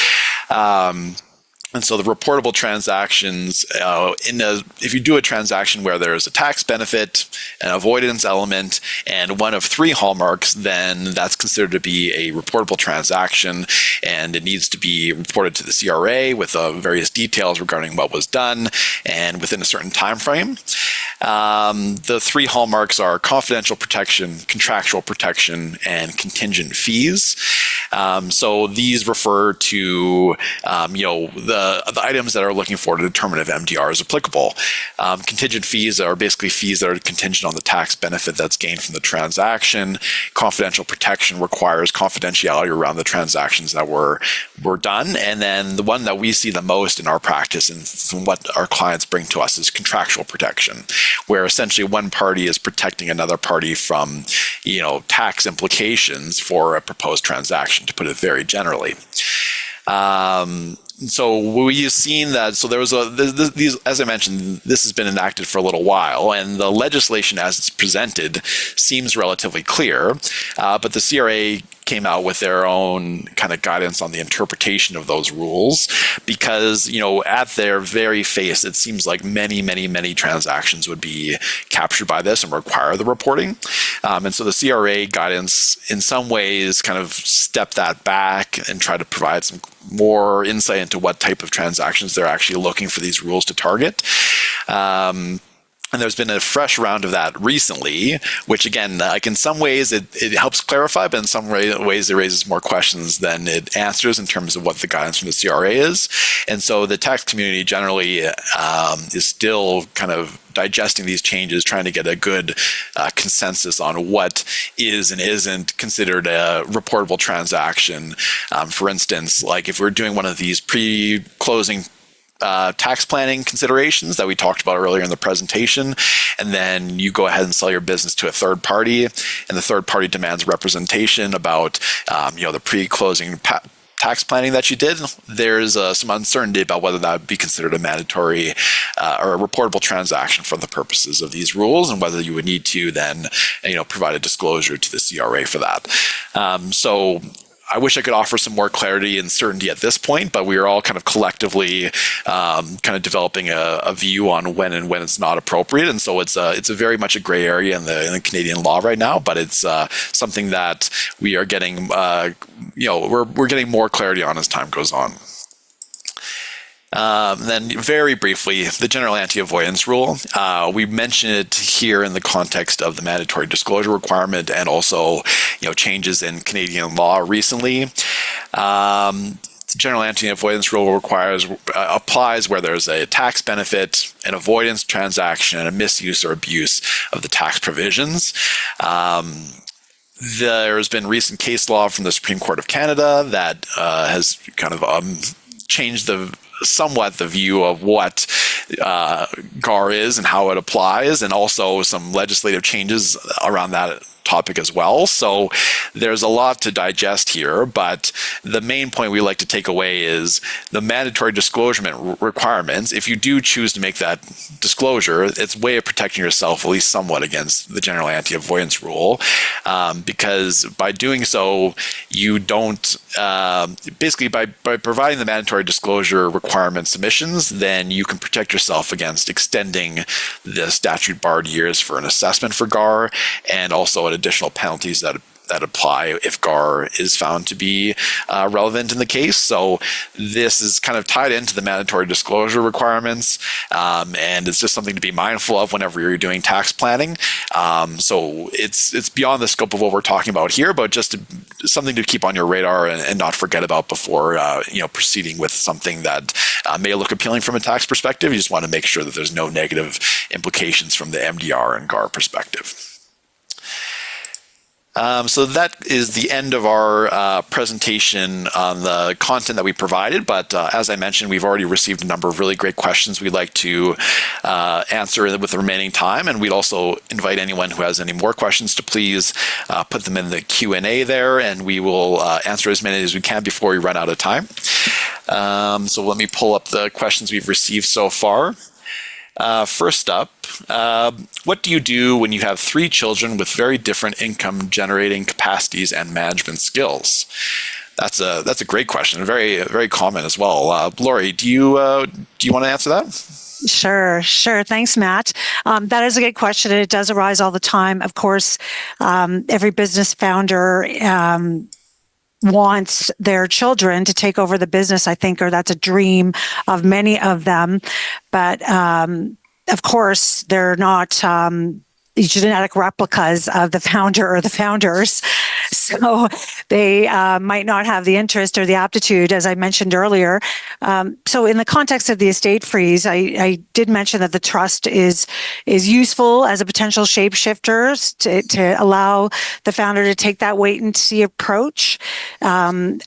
And so the reportable transactions, if you do a transaction where there's a tax benefit, an avoidance element, and one of three hallmarks, then that's considered to be a reportable transaction, and it needs to be reported to the CRA with various details regarding what was done and within a certain time frame. The three hallmarks are confidential protection, contractual protection, and contingent fees. So these refer to the items that are looking for to determine if MDR is applicable. Contingent fees are basically fees that are contingent on the tax benefit that's gained from the transaction. Confidential protection requires confidentiality around the transactions that were done. And then the one that we see the most in our practice and from what our clients bring to us is contractual protection, where essentially one party is protecting another party from, tax implications for a proposed transaction, to put it very generally. So we've seen that. So there was these, as I mentioned, this has been enacted for a little while, and the legislation as it's presented seems relatively clear, but the CRA came out with their own kind of guidance on the interpretation of those rules, because at their very face it seems like many transactions would be captured by this and require the reporting, and so the CRA guidance in some ways kind of stepped that back and tried to provide some more insight into what type of transactions they're actually looking for these rules to target. And there's been a fresh round of that recently, which again, like in some ways it helps clarify, but in some ways it raises more questions than it answers in terms of what the guidance from the CRA is. And so the tax community generally is still kind of digesting these changes, trying to get a good consensus on what is and isn't considered a reportable transaction. For instance, like if we're doing one of these pre-closing tax planning considerations that we talked about earlier in the presentation, and then you go ahead and sell your business to a third party, and the third party demands representation about the pre-closing tax planning that you did. There's some uncertainty about whether that would be considered a mandatory or a reportable transaction for the purposes of these rules, and whether you would need to then provide a disclosure to the CRA for that. So I wish I could offer some more clarity and certainty at this point, but we are all kind of collectively kind of developing a view on when and when it's not appropriate. And so it's a very much a gray area in the Canadian law right now, but it's something that we are getting, we're getting more clarity on as time goes on. Then very briefly, the general anti-avoidance rule. We mentioned it here in the context of the mandatory disclosure requirement and also, changes in Canadian law recently. The general anti-avoidance rule applies where there's a tax benefit, an avoidance transaction, and a misuse or abuse of the tax provisions. There's been recent case law from the Supreme Court of Canada that has kind of changed somewhat the view of what GAR is and how it applies, and also some legislative changes around that topic as well. So there's a lot to digest here, but the main point we like to take away is the mandatory disclosure requirements. If you do choose to make that disclosure, it's a way of protecting yourself at least somewhat against the general anti-avoidance rule, because by doing so, you don't basically by providing the mandatory disclosure requirement submissions, then you can protect yourself against extending the statute barred years for an assessment for GAR, and also additional penalties that apply if GAR is found to be relevant in the case. So this is kind of tied into the mandatory disclosure requirements, and it's just something to be mindful of whenever you're doing tax planning. So it's beyond the scope of what we're talking about here, but just something to keep on your radar and not forget about before proceeding with something that may look appealing from a tax perspective. You just want to make sure that there's no negative implications from the MDR and GAR perspective. So that is the end of our presentation on the content that we provided. But as I mentioned, we've already received a number of really great questions we'd like to answer with the remaining time. And we'd also invite anyone who has any more questions to please put them in the Q&A there, and we will answer as many as we can before we run out of time. So let me pull up the questions we've received so far. First up, what do you do when you have 3 children with very different income generating capacities and management skills? That's a great question, very very common as well. Lori, do you want to answer that? Sure. Thanks, Matt. That is a good question, and it does arise all the time. Of course, every business founder wants their children to take over the business, I think, or that's a dream of many of them. But of course, they're not genetic replicas of the founder or the founders. So they might not have the interest or the aptitude, as I mentioned earlier. So in the context of the estate freeze, I did mention that the trust is useful as a potential shapeshifter to allow the founder to take that wait and see approach, to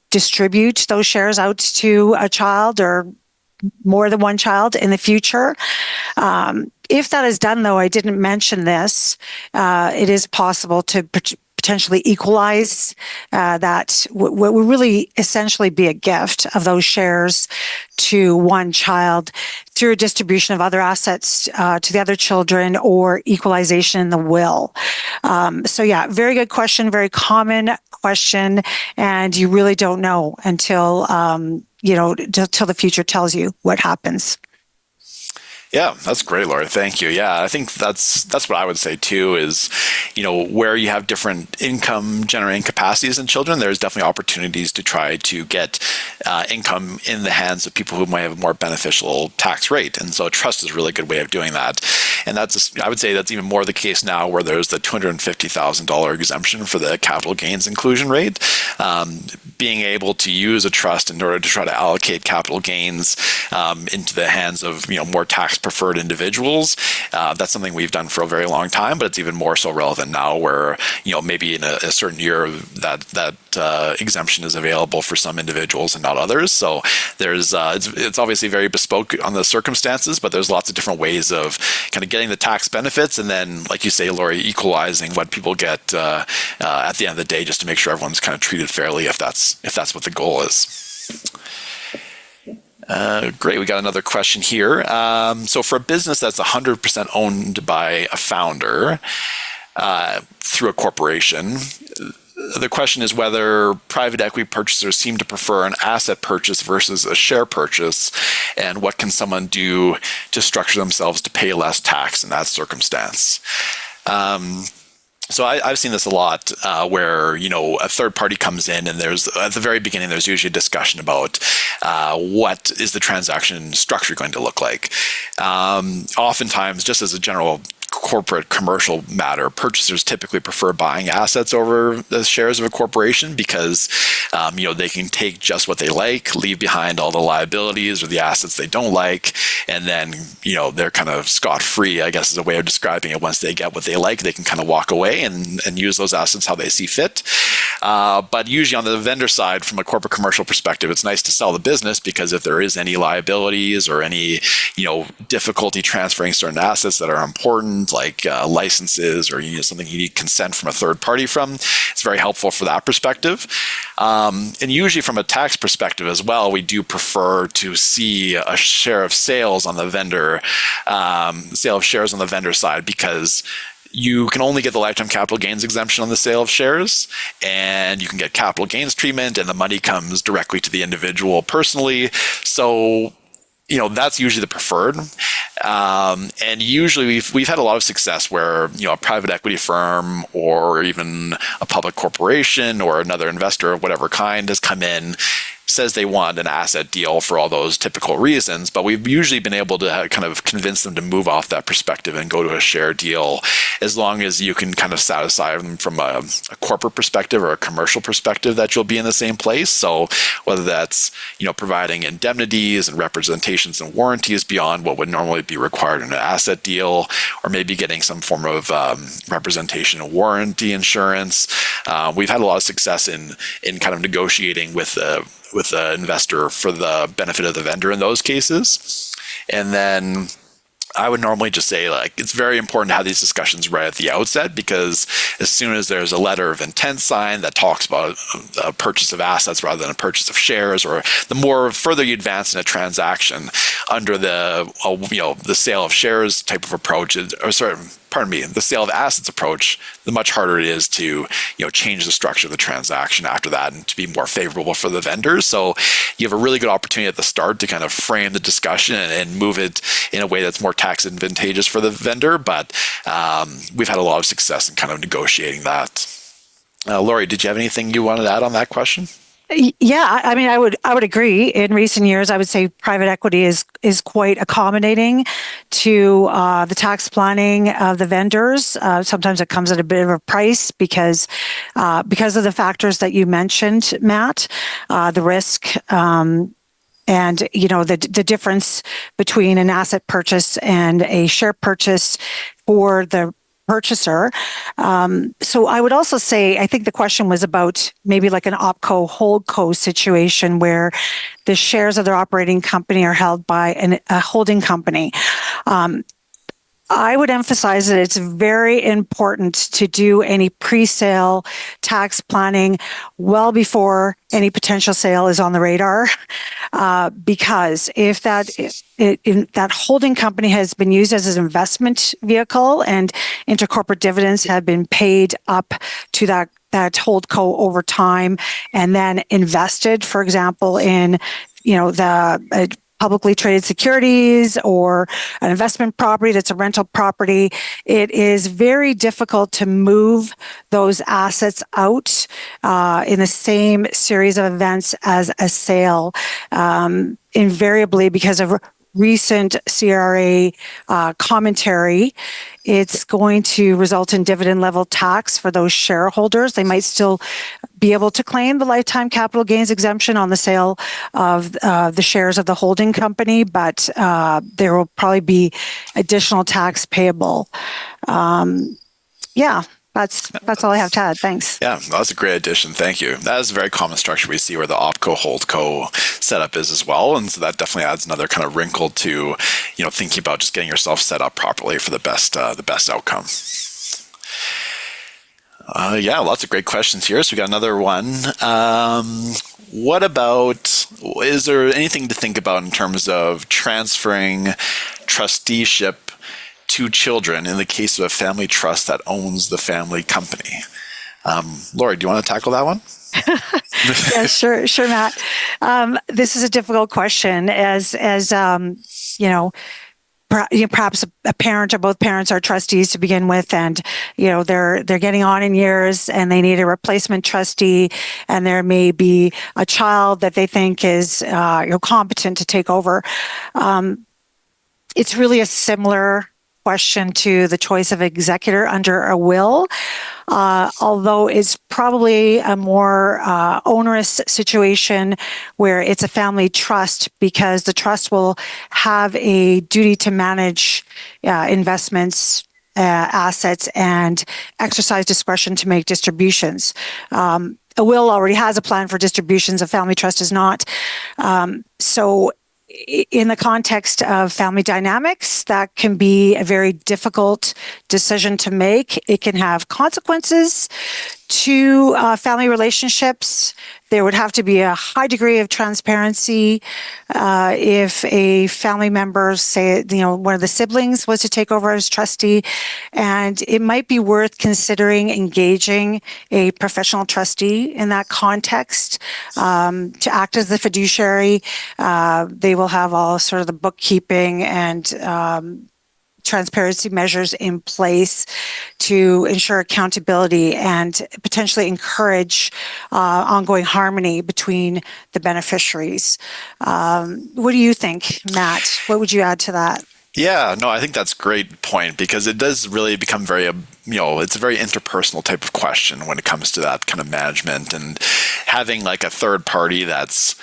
distribute those shares out to a child or more than one child in the future. If that is done, though, I didn't mention this, it is possible to potentially equalize that what would really essentially be a gift of those shares to one child through a distribution of other assets to the other children or equalization in the will. So yeah, very good question, very common question, and you really don't know until till the future tells you what happens. Yeah, that's great, Laura. Thank you. Yeah, I think that's what I would say too is, where you have different income generating capacities in children, there's definitely opportunities to try to get income in the hands of people who might have a more beneficial tax rate. And so a trust is a really good way of doing that. And I would say that's even more the case now where there's the $250,000 exemption for the capital gains inclusion rate. Being able to use a trust in order to try to allocate capital gains into the hands of more tax preferred individuals, that's something we've done for a very long time, but it's even more so relevant now where maybe in a certain year that exemption is available for some individuals and not others. So there's it's obviously very bespoke on the circumstances, but there's lots of different ways of kind of getting the tax benefits and then, like you say, Lori, equalizing what people get at the end of the day, just to make sure everyone's kind of treated fairly if that's what the goal is. Great. We got another question here. So for a business that's 100% owned by a founder through a corporation, the question is whether private equity purchasers seem to prefer an asset purchase versus a share purchase, and what can someone do to structure themselves to pay less tax in that circumstance. So I've seen this a lot where, a third party comes in and there's, at the very beginning, there's usually a discussion about what is the transaction structure going to look like. Oftentimes, just as a general corporate commercial matter, purchasers typically prefer buying assets over the shares of a corporation because they can take just what they like, leave behind all the liabilities or the assets they don't like, and then they're kind of scot-free, I guess is a way of describing it. Once they get what they like, they can kind of walk away and use those assets how they see fit. But usually on the vendor side, from a corporate commercial perspective, it's nice to sell the business because if there is any liabilities or any difficulty transferring certain assets that are important, like licenses or something you need consent from a third party from, it's very helpful for that perspective. And usually from a tax perspective as well, we do prefer to see a share of sales on the vendor, sale of shares on the vendor side, because you can only get the lifetime capital gains exemption on the sale of shares, and you can get capital gains treatment, and the money comes directly to the individual personally. So that's usually the preferred. And usually we've had a lot of success where, a private equity firm or even a public corporation or another investor of whatever kind has come in, says they want an asset deal for all those typical reasons, but we've usually been able to kind of convince them to move off that perspective and go to a share deal, as long as you can kind of satisfy them from a corporate perspective or a commercial perspective that you'll be in the same place. So whether that's, providing indemnities and representations and warranties beyond what would normally be required in an asset deal, or maybe getting some form of representation and warranty insurance. We've had a lot of success in kind of negotiating with the investor for the benefit of the vendor in those cases. And then I would normally just say, it's very important to have these discussions right at the outset, because as soon as there's a letter of intent signed that talks about a purchase of assets rather than a purchase of shares, or the more further you advance in a transaction under the sale of shares type of approach, or sorry, the sale of assets approach, the much harder it is to, change the structure of the transaction after that and to be more favorable for the vendors. So you have a really good opportunity at the start to kind of frame the discussion and move it in a way that's more tax advantageous for the vendor. But we've had a lot of success in kind of negotiating that. Laurie, did you have anything you wanted to add on that question? Yeah, I mean, I would agree. In recent years, I would say private equity is quite accommodating to the tax planning of the vendors. Sometimes it comes at a bit of a price because of the factors that you mentioned, Matt, the risk. And the difference between an asset purchase and a share purchase for the purchaser. So I would also say, I think the question was about maybe like an opco holdco situation where the shares of their operating company are held by a holding company. I would emphasize that it's very important to do any pre-sale tax planning well before any potential sale is on the radar, because if that holding company has been used as an investment vehicle and intercorporate dividends have been paid up to that holdco over time and then invested, for example, in the publicly traded securities or an investment property that's a rental property, it is very difficult to move those assets out in the same series of events as a sale, invariably because of recent CRA commentary. It's going to result in dividend level tax for those shareholders. They might still be able to claim the lifetime capital gains exemption on the sale of the shares of the holding company, but there will probably be additional tax payable. That's all I have to add. Thanks. Yeah, that's a great addition. Thank you. That is a very common structure we see where the opco holdco setup is as well, and so that definitely adds another kind of wrinkle to thinking about just getting yourself set up properly for the best outcome. Lots of great questions here. So we got another one. What about, is there anything to think about in terms of transferring trusteeship to children in the case of a family trust that owns the family company? Laurie, do you want to tackle that one? Yeah, sure, Matt. This is a difficult question, as perhaps a parent or both parents are trustees to begin with, and they're getting on in years and they need a replacement trustee, and there may be a child that they think is competent to take over. It's really a similar question to the choice of executor under a will, although it's probably a more onerous situation where it's a family trust, because the trust will have a duty to manage investments, assets, and exercise discretion to make distributions. A will already has a plan for distributions. A family trust is not. So in the context of family dynamics, that can be a very difficult decision to make. It can have consequences to family relationships. There would have to be a high degree of transparency if a family member, say, one of the siblings was to take over as trustee, and it might be worth considering engaging a professional trustee in that context to act as the fiduciary. They will have all sort of the bookkeeping and transparency measures in place to ensure accountability and potentially encourage ongoing harmony between the beneficiaries. What do you think, Matt? What would you add to that? Yeah, no, I think that's a great point, because it does really become very, it's a very interpersonal type of question when it comes to that kind of management, and having like a third party that's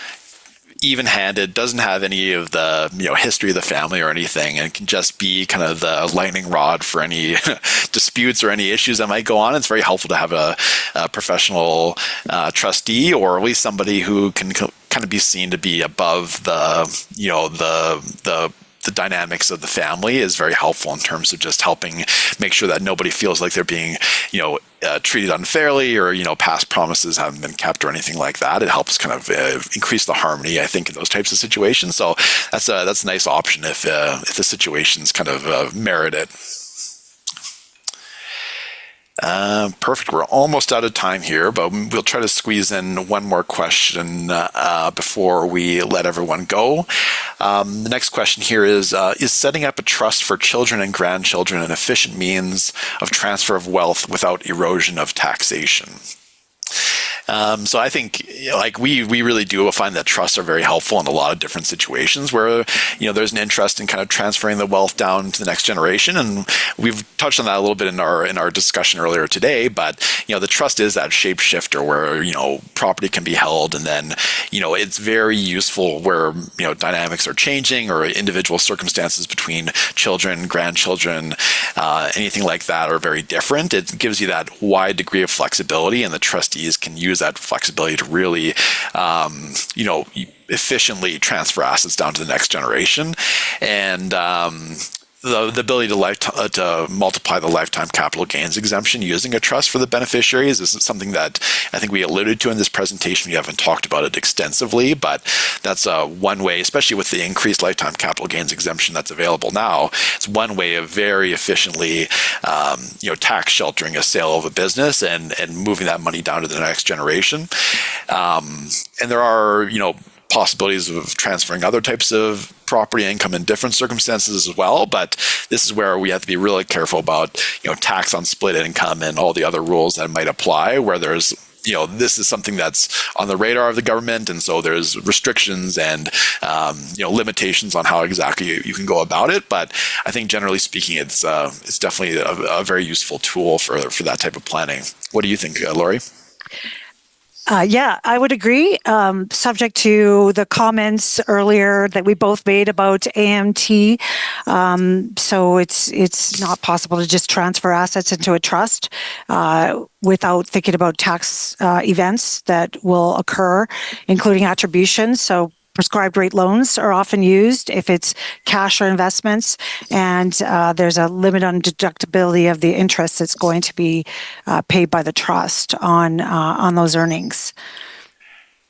even-handed, doesn't have any of the history of the family or anything, and can just be kind of the lightning rod for any disputes or any issues that might go on. It's very helpful to have a professional trustee, or at least somebody who can kind of be seen to be above the dynamics of the family, is very helpful in terms of just helping make sure that nobody feels like they're being, treated unfairly, or, past promises haven't been kept or anything like that. It helps kind of increase the harmony, I think, in those types of situations. So that's a nice option if the situations kind of merit it. Perfect. We're almost out of time here, but we'll try to squeeze in one more question before we let everyone go. The next question here is setting up a trust for children and grandchildren an efficient means of transfer of wealth without erosion of taxation? So I think we really do find that trusts are very helpful in a lot of different situations where, there's an interest in kind of transferring the wealth down to the next generation. And we've touched on that a little bit in our discussion earlier today, but, the trust is that shapeshifter where, property can be held and then, it's very useful where, dynamics are changing or individual circumstances between children, grandchildren, anything like that are very different. It gives you that wide degree of flexibility, and the trustees can use that flexibility to really, efficiently transfer assets down to the next generation. And the ability to multiply the lifetime capital gains exemption using a trust for the beneficiaries is something that I think we alluded to in this presentation. We haven't talked about it extensively, but that's one way, especially with the increased lifetime capital gains exemption that's available now. It's one way of very efficiently, tax sheltering a sale of a business and moving that money down to the next generation. And there are, possibilities of transferring other types of property income in different circumstances as well. But this is where we have to be really careful about, tax on split income and all the other rules that might apply where there's, this is something that's on the radar of the government. And so there's restrictions and, limitations on how exactly you can go about it. But I think generally speaking, it's definitely a very useful tool for that type of planning. What do you think, Laurie? Yeah, I would agree. Subject to the comments earlier that we both made about AMT. So it's not possible to just transfer assets into a trust without thinking about tax events that will occur, including attribution. So prescribed rate loans are often used if it's cash or investments, and there's a limit on deductibility of the interest that's going to be paid by the trust on those earnings.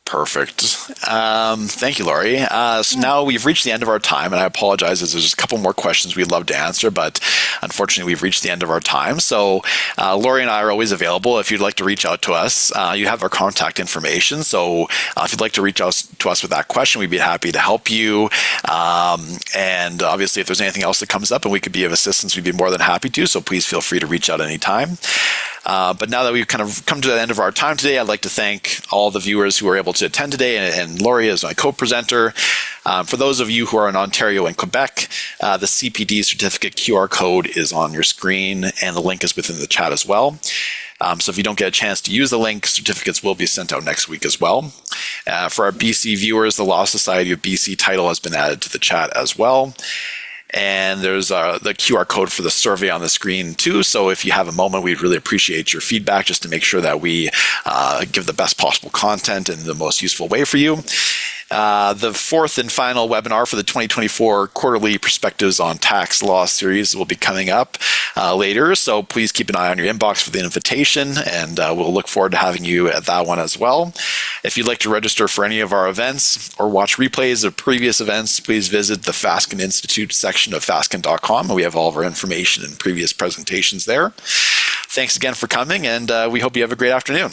Perfect. Thank you, Laurie. So now we've reached the end of our time, and I apologize as there's a couple more questions we'd love to answer, but unfortunately we've reached the end of our time. So Laurie and I are always available if you'd like to reach out to us. You have our contact information. So if you'd like to reach out to us with that question, we'd be happy to help you. And obviously if there's anything else that comes up and we could be of assistance, we'd be more than happy to. So please feel free to reach out anytime. But now that we've kind of come to the end of our time today, I'd like to thank all the viewers who were able to attend today and Laurie as my co-presenter. For those of you who are in Ontario and Quebec, the CPD certificate QR code is on your screen and the link is within the chat as well. So if you don't get a chance to use the link, certificates will be sent out next week as well. For our BC viewers, the Law Society of BC title has been added to the chat as well. And there's the QR code for the survey on the screen too. So if you have a moment, we'd really appreciate your feedback just to make sure that we give the best possible content in the most useful way for you. The fourth and final webinar for the 2024 Quarterly Perspectives on Tax Law series will be coming up later. So please keep an eye on your inbox for the invitation, and we'll look forward to having you at that one as well. If you'd like to register for any of our events or watch replays of previous events, please visit the Fasken Institute section of fasken.com. We have all of our information and previous presentations there. Thanks again for coming, and we hope you have a great afternoon.